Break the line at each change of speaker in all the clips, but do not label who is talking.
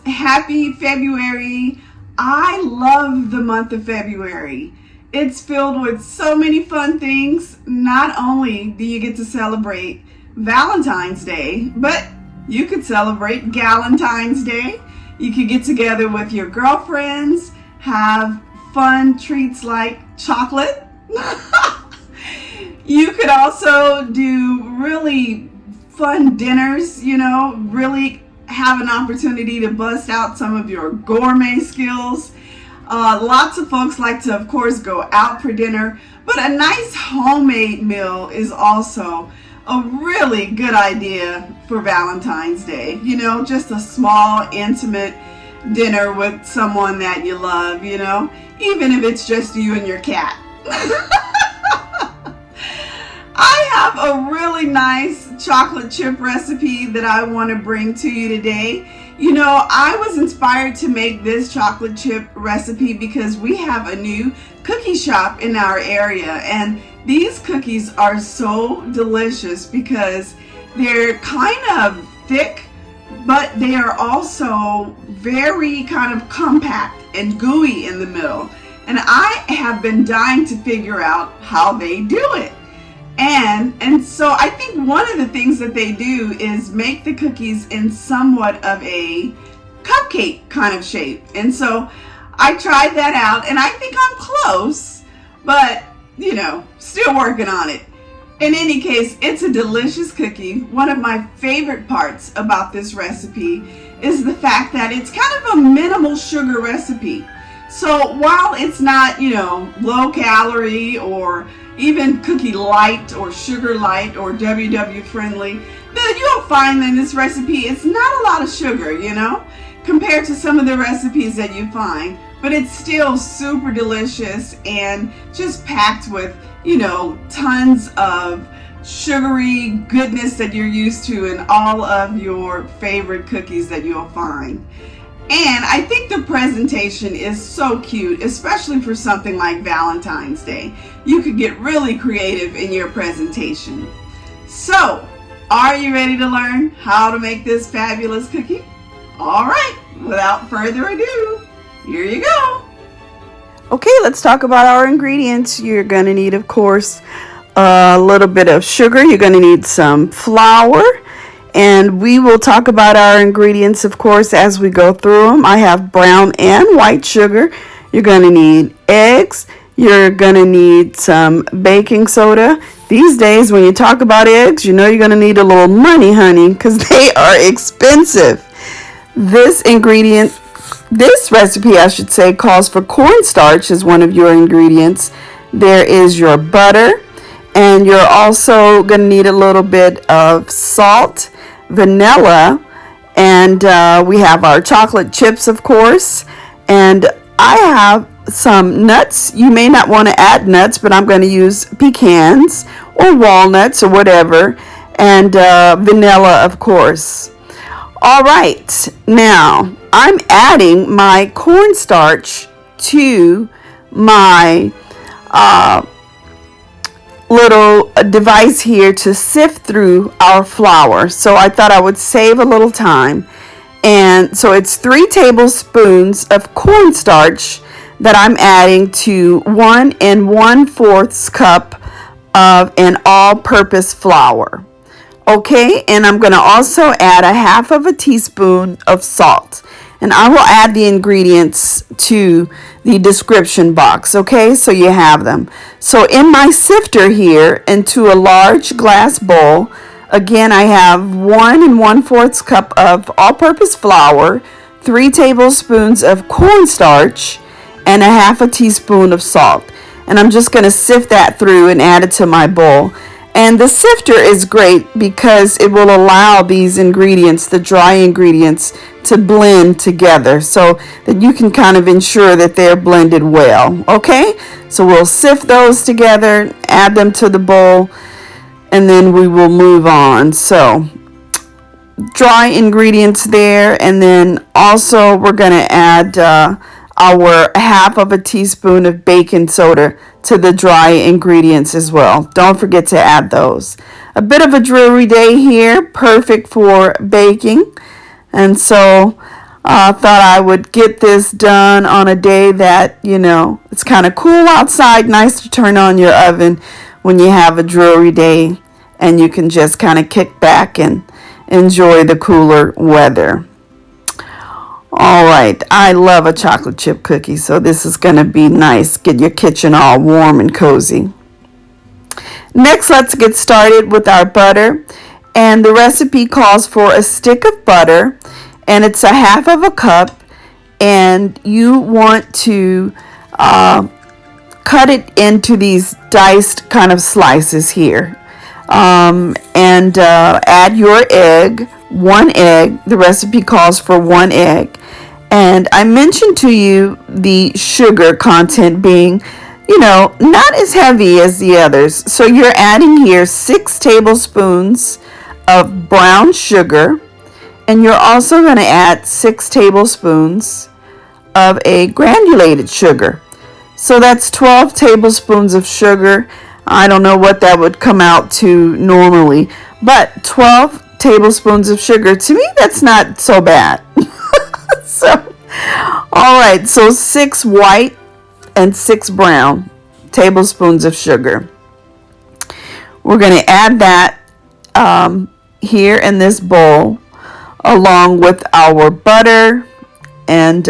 happy February. I love the month of February. It's filled with so many fun things. Not only do you get to celebrate Valentine's Day, but you could celebrate Galentine's Day. You could get together with your girlfriends, have fun treats like chocolate. You could also do really fun dinners, really have an opportunity to bust out some of your gourmet skills. Lots of folks like to, of course, go out for dinner, but a nice homemade meal is also a really good idea for Valentine's Day. Just a small, intimate dinner with someone that you love, even if it's just you and your cat. I have a really nice chocolate chip recipe that I want to bring to you today. I was inspired to make this chocolate chip recipe because we have a new cookie shop in our area, and these cookies are so delicious because they're kind of thick, but they are also very kind of compact and gooey in the middle. And I have been dying to figure out how they do it. And so I think one of the things that they do is make the cookies in somewhat of a cupcake kind of shape. And so I tried that out, and I think I'm close, but still working on it. In any case, it's a delicious cookie. One of my favorite parts about this recipe is the fact that it's kind of a minimal sugar recipe. So while it's not, low calorie or even cookie light or sugar light or WW friendly, then you'll find that in this recipe it's not a lot of sugar, compared to some of the recipes that you find, but it's still super delicious and just packed with, tons of sugary goodness that you're used to in all of your favorite cookies that you'll find. And I think the presentation is so cute, especially for something like Valentine's Day. You could get really creative in your presentation. So, are you ready to learn how to make this fabulous cookie? All right, without further ado, here you go.
Okay, let's talk about our ingredients. You're going to need, of course, a little bit of sugar. You're going to need some flour. And we will talk about our ingredients, of course, as we go through them. I have brown and white sugar. You're going to need eggs. You're going to need some baking soda. These days, when you talk about eggs, you're going to need a little money, honey, because they are expensive. This recipe, I should say, calls for cornstarch as one of your ingredients. There is your butter, and you're also going to need a little bit of salt, vanilla, and we have our chocolate chips, of course, and I have some nuts. You may not want to add nuts, but I'm going to use pecans or walnuts or whatever, and vanilla, of course. All right, now I'm adding my cornstarch to my little device here to sift through our flour. So I thought I would save a little time. And so it's 3 tablespoons of cornstarch that I'm adding to 1 1/4 cup of an all-purpose flour. Okay, and I'm going to also add a 1/2 teaspoon of salt. And I will add the ingredients to the description box, okay, so you have them. So in my sifter here, into a large glass bowl, again, I have 1 1/4 cup of all-purpose flour, 3 tablespoons of cornstarch, and a 1/2 teaspoon of salt. And I'm just going to sift that through and add it to my bowl. And the sifter is great because it will allow these ingredients, the dry ingredients, to blend together so that you can kind of ensure that they're blended well. Okay, so we'll sift those together, add them to the bowl, and then we will move on. So dry ingredients there, and then also we're going to add our 1/2 teaspoon of baking soda to the dry ingredients as well. Don't forget to add those. A bit of a dreary day here, perfect for baking. And so I thought I would get this done on a day that, it's kind of cool outside, nice to turn on your oven when you have a dreary day and you can just kind of kick back and enjoy the cooler weather. All right, I love a chocolate chip cookie, so this is going to be nice. Get your kitchen all warm and cozy. Next, let's get started with our butter. And the recipe calls for a stick of butter, and it's a half of a cup, and you want to cut it into these diced kind of slices here. And add your egg, 1 egg. The recipe calls for 1 egg. And I mentioned to you the sugar content being, not as heavy as the others. So you're adding here 6 tablespoons of brown sugar, and you're also going to add 6 tablespoons of a granulated sugar. So that's 12 tablespoons of sugar. I don't know what that would come out to normally, but 12 tablespoons of sugar, to me, that's not so bad. So, all right, so 6 white and 6 brown tablespoons of sugar. We're going to add that here in this bowl along with our butter, and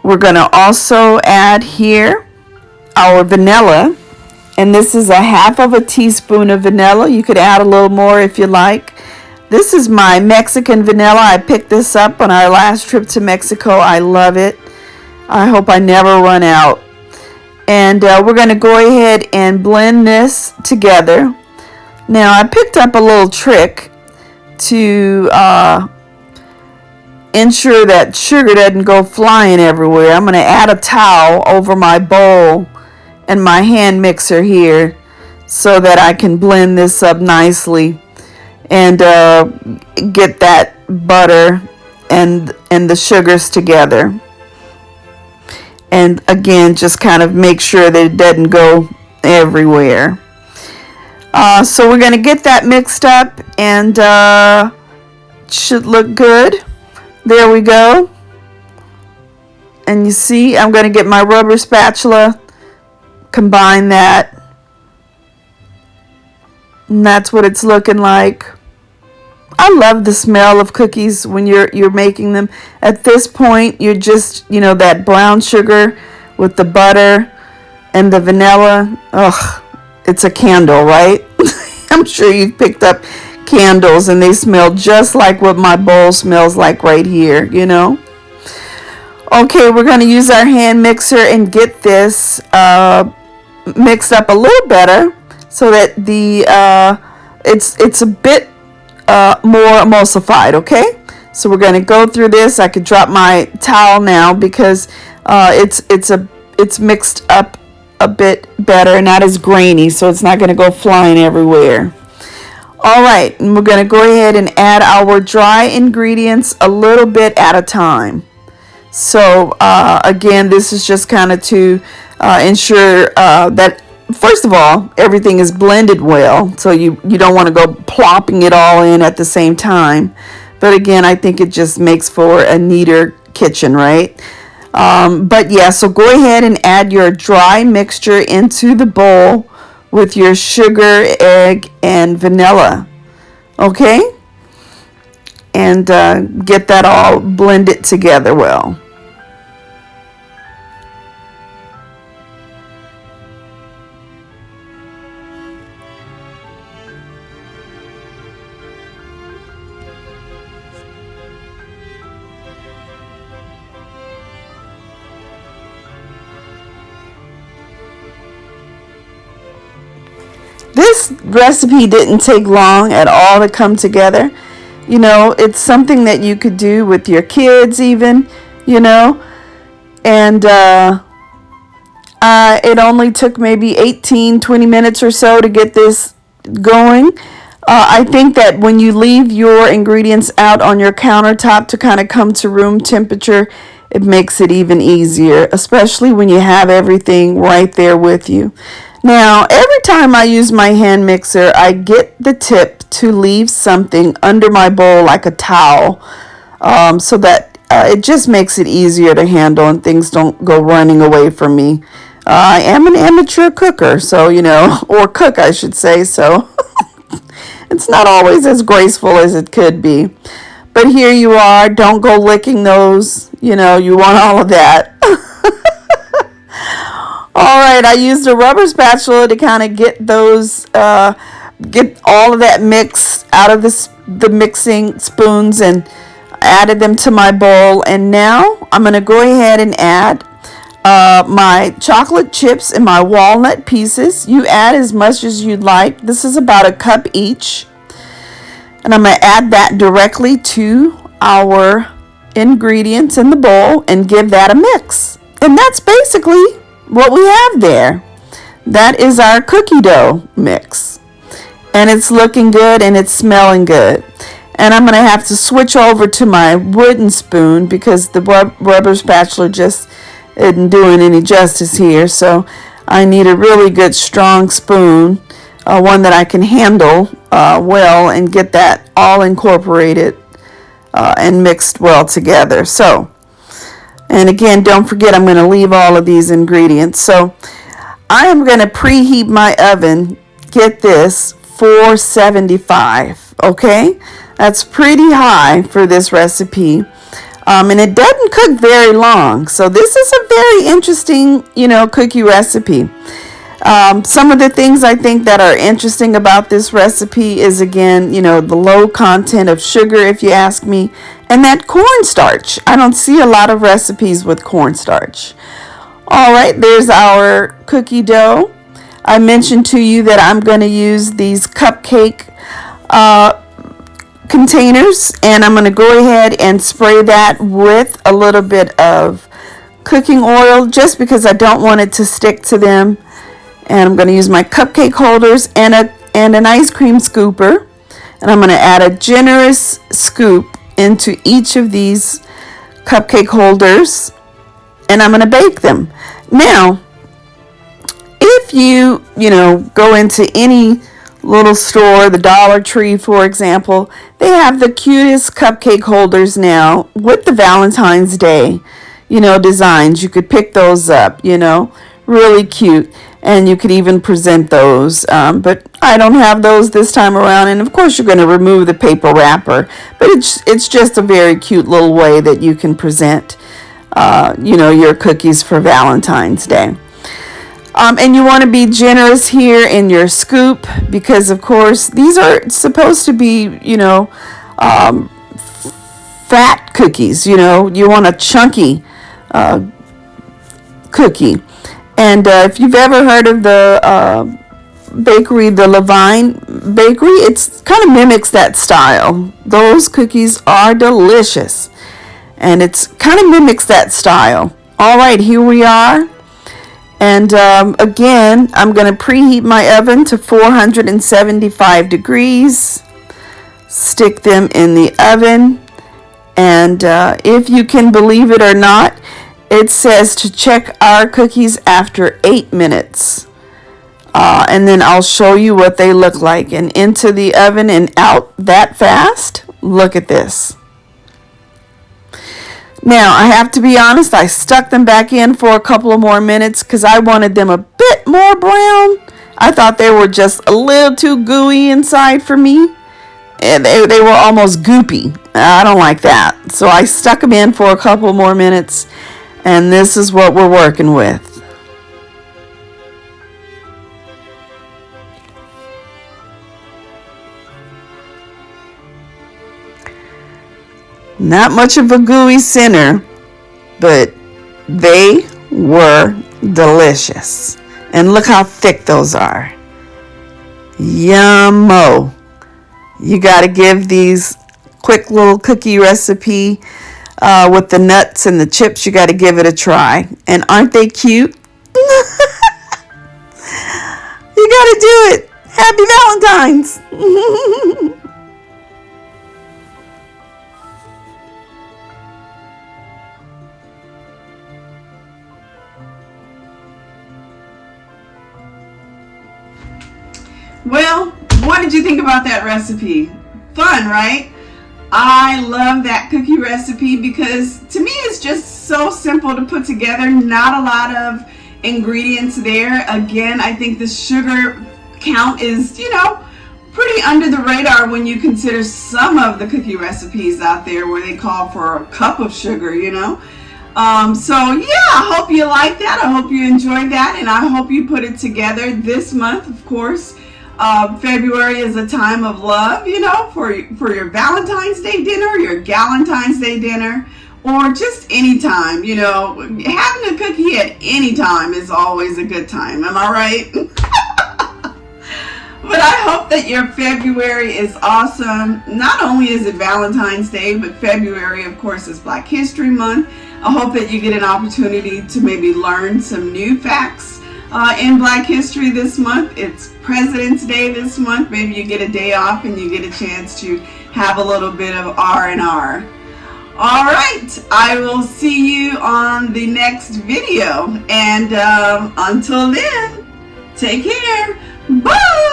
we're going to also add here our vanilla, and this is a half of a teaspoon of vanilla. You could add a little more if you like. This is my Mexican vanilla. I picked this up on our last trip to Mexico. I love it. I hope I never run out. And we're going to go ahead and blend this together. Now, I picked up a little trick to ensure that sugar doesn't go flying everywhere. I'm going to add a towel over my bowl and my hand mixer here so that I can blend this up nicely and get that butter and the sugars together. And again, just kind of make sure that it doesn't go everywhere. So we're going to get that mixed up, and should look good. There we go. And you see, I'm going to get my rubber spatula, combine that, and that's what it's looking like. I love the smell of cookies when you're making them. At this point, you're just, that brown sugar with the butter and the vanilla. Ugh, it's a candle, right? I'm sure you've picked up candles and they smell just like what my bowl smells like right here, Okay, we're going to use our hand mixer and get this mixed up a little better so that it's a bit more emulsified, okay? So we're going to go through this. I could drop my towel now because it's mixed up a bit better, not as grainy, so it's not going to go flying everywhere. All right, and we're going to go ahead and add our dry ingredients a little bit at a time. So again, this is just kind of to ensure that, first of all, everything is blended well. So you don't want to go plopping it all in at the same time. But again, I think it just makes for a neater kitchen, right? But yeah, so go ahead and add your dry mixture into the bowl with your sugar, egg, and vanilla. Okay? And get that all blended together well. This recipe didn't take long at all to come together. It's something that you could do with your kids even, and it only took maybe 18-20 minutes or so to get this going. I think that when you leave your ingredients out on your countertop to kind of come to room temperature, it makes it even easier, especially when you have everything right there with you. Now, every time I use my hand mixer, I get the tip to leave something under my bowl like a towel so that it just makes it easier to handle and things don't go running away from me. I am an amateur cooker, so, or cook, I should say, so it's not always as graceful as it could be. But here you are. Don't go licking those. You want all of that. All right, I used a rubber spatula to kind of get those, get all of that mix out of the mixing spoons and added them to my bowl. And now I'm going to go ahead and add my chocolate chips and my walnut pieces. You add as much as you'd like. This is about a cup each. And I'm going to add that directly to our ingredients in the bowl and give that a mix. And that's basically what we have there. That is our cookie dough mix. And it's looking good and it's smelling good. And I'm going to have to switch over to my wooden spoon because the rubber spatula just isn't doing any justice here. So I need a really good strong spoon, one that I can handle well and get that all incorporated and mixed well together. So, and again, don't forget I'm going to leave all of these ingredients. So I am going to preheat my oven, get this, 475, okay? That's pretty high for this recipe. And it doesn't cook very long. So this is a very interesting, cookie recipe. Some of the things I think that are interesting about this recipe is, again, the low content of sugar, if you ask me, and that cornstarch. I don't see a lot of recipes with cornstarch. All right, there's our cookie dough. I mentioned to you that I'm going to use these cupcake containers, and I'm going to go ahead and spray that with a little bit of cooking oil just because I don't want it to stick to them. And I'm going to use my cupcake holders and an ice cream scooper. And I'm going to add a generous scoop into each of these cupcake holders. And I'm going to bake them. Now, if you go into any little store, the Dollar Tree, for example, they have the cutest cupcake holders now with the Valentine's Day, designs. You could pick those up, really cute. And you could even present those, but I don't have those this time around. And of course, you're going to remove the paper wrapper, but it's just a very cute little way that you can present, your cookies for Valentine's Day. And you want to be generous here in your scoop because, of course, these are supposed to be, fat cookies. You want a chunky cookie. And if you've ever heard of the bakery, the Levine Bakery, it's kind of mimics that style. Those cookies are delicious. And it's kind of mimics that style. All right, here we are. And again, I'm going to preheat my oven to 475 degrees. Stick them in the oven. And if you can believe it or not, it says to check our cookies after 8 minutes. And then I'll show you what they look like. And into the oven and out that fast. Look at this. Now, I have to be honest, I stuck them back in for a couple of more minutes because I wanted them a bit more brown. I thought they were just a little too gooey inside for me. And they were almost goopy. I don't like that. So I stuck them in for a couple more minutes. And this is what we're working with. Not much of a gooey center, but they were delicious. And look how thick those are. Yummo. You got to give these quick little cookie recipe with the nuts and the chips, you got to give it a try. And aren't they cute? You got to do it. Happy Valentine's.
Well, what did you think about that recipe? Fun, right? I love that cookie recipe because to me it's just so simple to put together. Not a lot of ingredients there. Again, I think the sugar count is, pretty under the radar when you consider some of the cookie recipes out there where they call for a cup of sugar, So yeah, I hope you like that. I hope you enjoyed that, and I hope you put it together this month, of course. February is a time of love, for your Valentine's Day dinner, your Galentine's Day dinner, or just any time, having a cookie at any time is always a good time. Am I right? But I hope that your February is awesome. Not only is it Valentine's Day, but February, of course, is Black History Month. I hope that you get an opportunity to maybe learn some new facts in Black history this month. It's President's Day this month. Maybe you get a day off and you get a chance to have a little bit of R&R. All right, I will see you on the next video. And until then, take care. Bye.